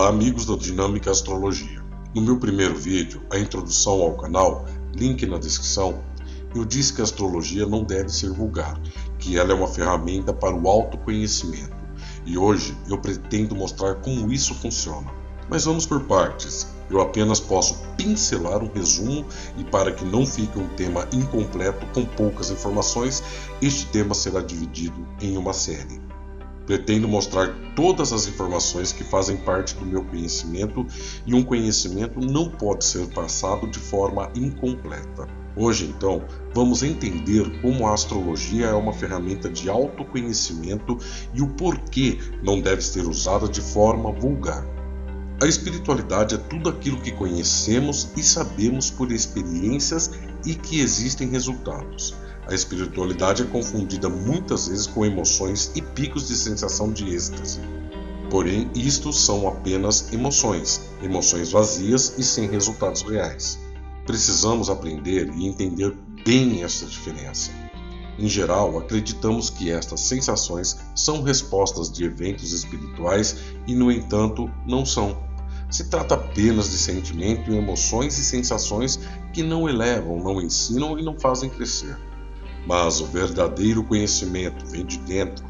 Olá amigos da Dinâmica Astrologia. No meu primeiro vídeo, a introdução ao canal, link na descrição, eu disse que a astrologia não deve ser vulgar, que ela é uma ferramenta para o autoconhecimento. E hoje eu pretendo mostrar como isso funciona. Mas vamos por partes. Eu apenas posso pincelar um resumo e para que não fique um tema incompleto com poucas informações, este tema será dividido em uma série. Pretendo mostrar todas as informações que fazem parte do meu conhecimento e um conhecimento não pode ser passado de forma incompleta. Hoje, então, vamos entender como a astrologia é uma ferramenta de autoconhecimento e o porquê não deve ser usada de forma vulgar. A espiritualidade é tudo aquilo que conhecemos e sabemos por experiências e que existem resultados. A espiritualidade é confundida muitas vezes com emoções e picos de sensação de êxtase. Porém, isto são apenas emoções vazias e sem resultados reais. Precisamos aprender e entender bem essa diferença. Em geral, acreditamos que estas sensações são respostas de eventos espirituais e, no entanto, não são. Se trata apenas de sentimento, emoções e sensações que não elevam, não ensinam e não fazem crescer. Mas o verdadeiro conhecimento vem de dentro.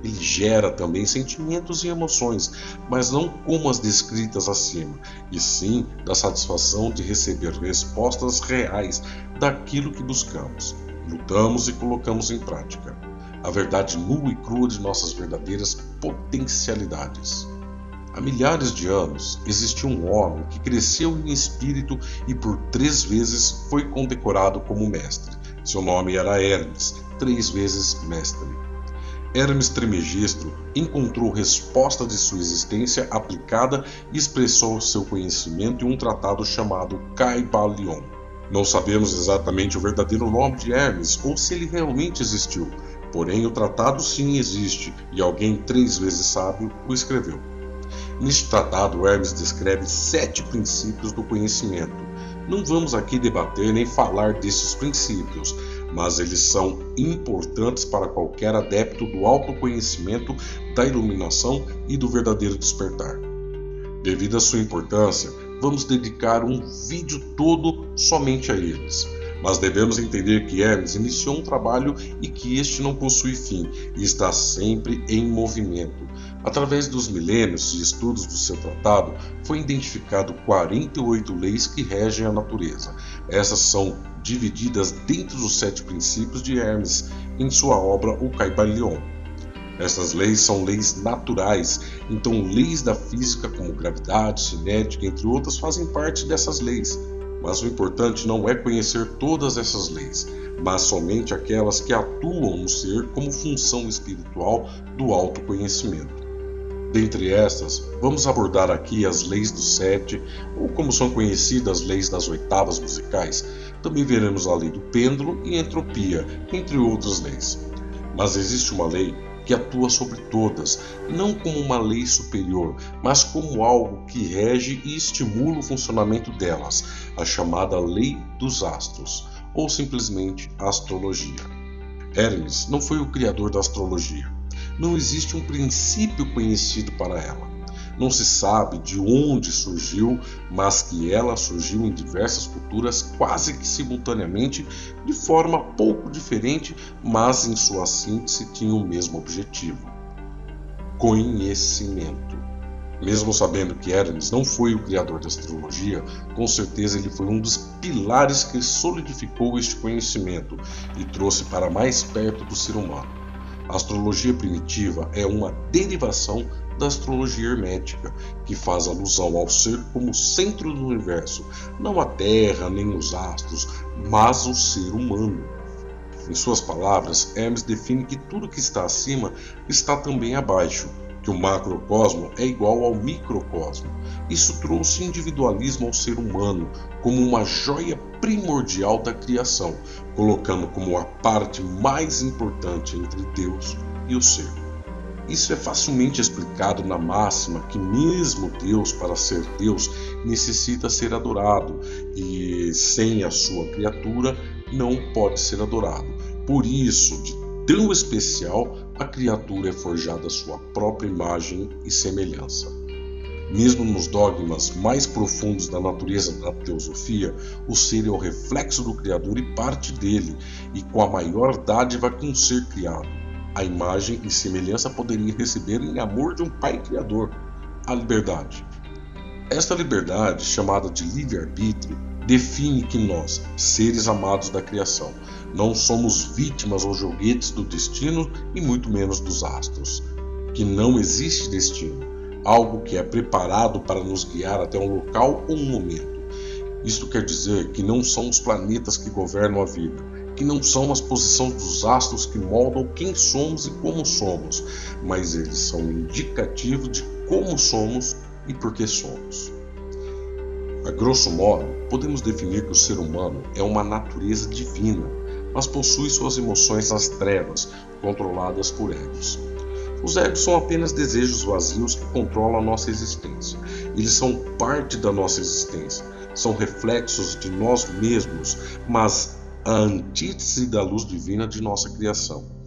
Ele gera também sentimentos e emoções, mas não como as descritas acima, e sim da satisfação de receber respostas reais daquilo que buscamos, lutamos e colocamos em prática. A verdade nua e crua de nossas verdadeiras potencialidades. Há milhares de anos existiu um homem que cresceu em espírito e por 3 vezes foi condecorado como mestre. Seu nome era Hermes, 3 vezes mestre. Hermes Trismegisto encontrou resposta de sua existência aplicada e expressou seu conhecimento em um tratado chamado Kybalion. Não sabemos exatamente o verdadeiro nome de Hermes ou se ele realmente existiu, porém o tratado sim existe e alguém 3 vezes sábio o escreveu. Neste tratado, Hermes descreve 7 princípios do conhecimento. Não vamos aqui debater nem falar desses princípios, mas eles são importantes para qualquer adepto do autoconhecimento, da iluminação e do verdadeiro despertar. Devido à sua importância, vamos dedicar um vídeo todo somente a eles. Mas devemos entender que Hermes iniciou um trabalho e que este não possui fim e está sempre em movimento. Através dos milênios de estudos do seu tratado, foi identificado 48 leis que regem a natureza. Essas são divididas dentro dos 7 princípios de Hermes em sua obra O Kybalion. Essas leis são leis naturais, então leis da física como gravidade, cinética, entre outras, fazem parte dessas leis. Mas o importante não é conhecer todas essas leis, mas somente aquelas que atuam no ser como função espiritual do autoconhecimento. Dentre estas, vamos abordar aqui as leis do 7, ou como são conhecidas as leis das oitavas musicais. Também veremos a lei do pêndulo e entropia, entre outras leis. Mas existe uma lei que atua sobre todas, não como uma lei superior, mas como algo que rege e estimula o funcionamento delas, a chamada lei dos astros, ou simplesmente a astrologia. Hermes não foi o criador da astrologia. Não existe um princípio conhecido para ela. Não se sabe de onde surgiu, mas que ela surgiu em diversas culturas quase que simultaneamente, de forma pouco diferente, mas em sua síntese tinha o mesmo objetivo: conhecimento. Mesmo sabendo que Hermes não foi o criador da astrologia, com certeza ele foi um dos pilares que solidificou este conhecimento e trouxe para mais perto do ser humano. A astrologia primitiva é uma derivação da astrologia hermética, que faz alusão ao ser como centro do universo, não a Terra nem os astros, mas o ser humano. Em suas palavras, Hermes define que tudo que está acima está também abaixo, que o macrocosmo é igual ao microcosmo. Isso trouxe individualismo ao ser humano como uma joia primordial da criação, colocando como a parte mais importante entre Deus e o ser. Isso é facilmente explicado na máxima que mesmo Deus, para ser Deus, necessita ser adorado e sem a sua criatura não pode ser adorado. Por isso, de tão especial, a criatura é forjada à sua própria imagem e semelhança. Mesmo nos dogmas mais profundos da natureza da teosofia, o ser é o reflexo do Criador e parte dele, e com a maior dádiva que um ser criado. A imagem e semelhança poderia receber em amor de um Pai Criador, a liberdade. Esta liberdade, chamada de livre-arbítrio, define que nós, seres amados da criação, não somos vítimas ou joguetes do destino e muito menos dos astros. Que não existe destino, algo que é preparado para nos guiar até um local ou um momento. Isto quer dizer que não são os planetas que governam a vida, que não são as posições dos astros que moldam quem somos e como somos, mas eles são um indicativo de como somos e por que somos. A grosso modo, podemos definir que o ser humano é uma natureza divina, mas possui suas emoções nas trevas, controladas por egos. Os egos são apenas desejos vazios que controlam a nossa existência. Eles são parte da nossa existência, são reflexos de nós mesmos, mas a antítese da luz divina de nossa criação.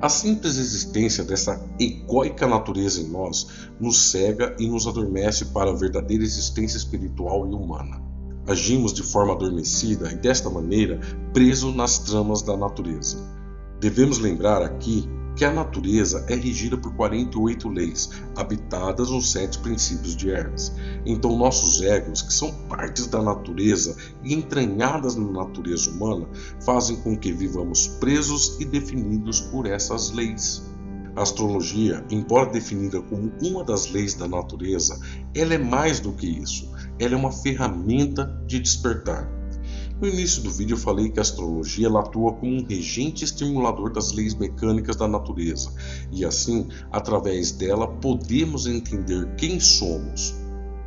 A simples existência dessa egóica natureza em nós nos cega e nos adormece para a verdadeira existência espiritual e humana. Agimos de forma adormecida e, desta maneira, presos nas tramas da natureza. Devemos lembrar aqui que a natureza é regida por 48 leis, habitadas nos 7 princípios de Hermes. Então nossos egos, que são partes da natureza e entranhadas na natureza humana, fazem com que vivamos presos e definidos por essas leis. A astrologia, embora definida como uma das leis da natureza, ela é mais do que isso. Ela é uma ferramenta de despertar. No início do vídeo eu falei que a astrologia ela atua como um regente estimulador das leis mecânicas da natureza, e assim, através dela, podemos entender quem somos,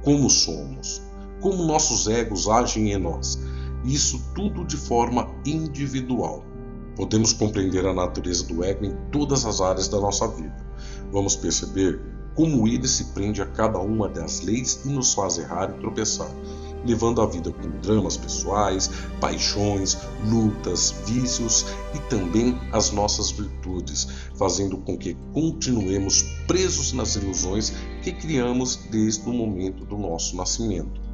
como nossos egos agem em nós, isso tudo de forma individual. Podemos compreender a natureza do ego em todas as áreas da nossa vida. Vamos perceber como ele se prende a cada uma das leis e nos faz errar e tropeçar, levando a vida com dramas pessoais, paixões, lutas, vícios e também as nossas virtudes, fazendo com que continuemos presos nas ilusões que criamos desde o momento do nosso nascimento.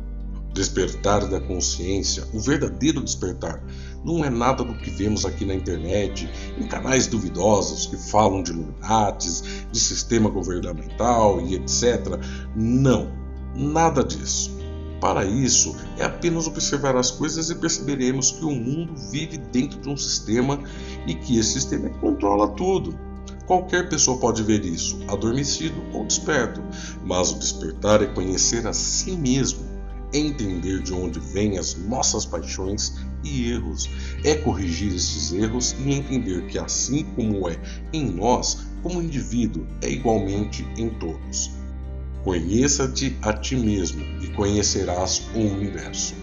O despertar da consciência, o verdadeiro despertar, não é nada do que vemos aqui na internet, em canais duvidosos que falam de Illuminatis, de sistema governamental e etc. Não, nada disso. Para isso, é apenas observar as coisas e perceberemos que o mundo vive dentro de um sistema e que esse sistema controla tudo. Qualquer pessoa pode ver isso, adormecido ou desperto, mas o despertar é conhecer a si mesmo, é entender de onde vêm as nossas paixões e erros, é corrigir esses erros e entender que assim como é em nós, como indivíduo, é igualmente em todos. Conheça-te a ti mesmo e conhecerás o universo.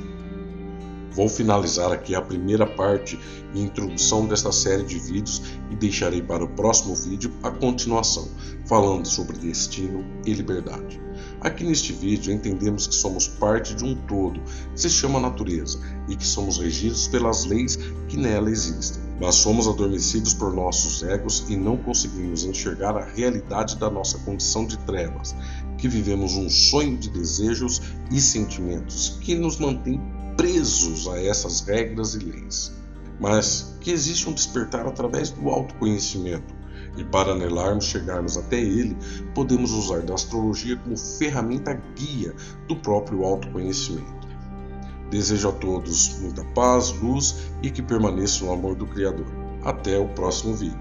Vou finalizar aqui a primeira parte e introdução desta série de vídeos e deixarei para o próximo vídeo a continuação, falando sobre destino e liberdade. Aqui neste vídeo entendemos que somos parte de um todo, que se chama natureza, e que somos regidos pelas leis que nela existem. Mas somos adormecidos por nossos egos e não conseguimos enxergar a realidade da nossa condição de trevas, que vivemos um sonho de desejos e sentimentos que nos mantém presos a essas regras e leis. Mas que existe um despertar através do autoconhecimento, e para anelarmos chegarmos até ele, podemos usar da astrologia como ferramenta guia do próprio autoconhecimento. Desejo a todos muita paz, luz e que permaneçam no amor do Criador. Até o próximo vídeo.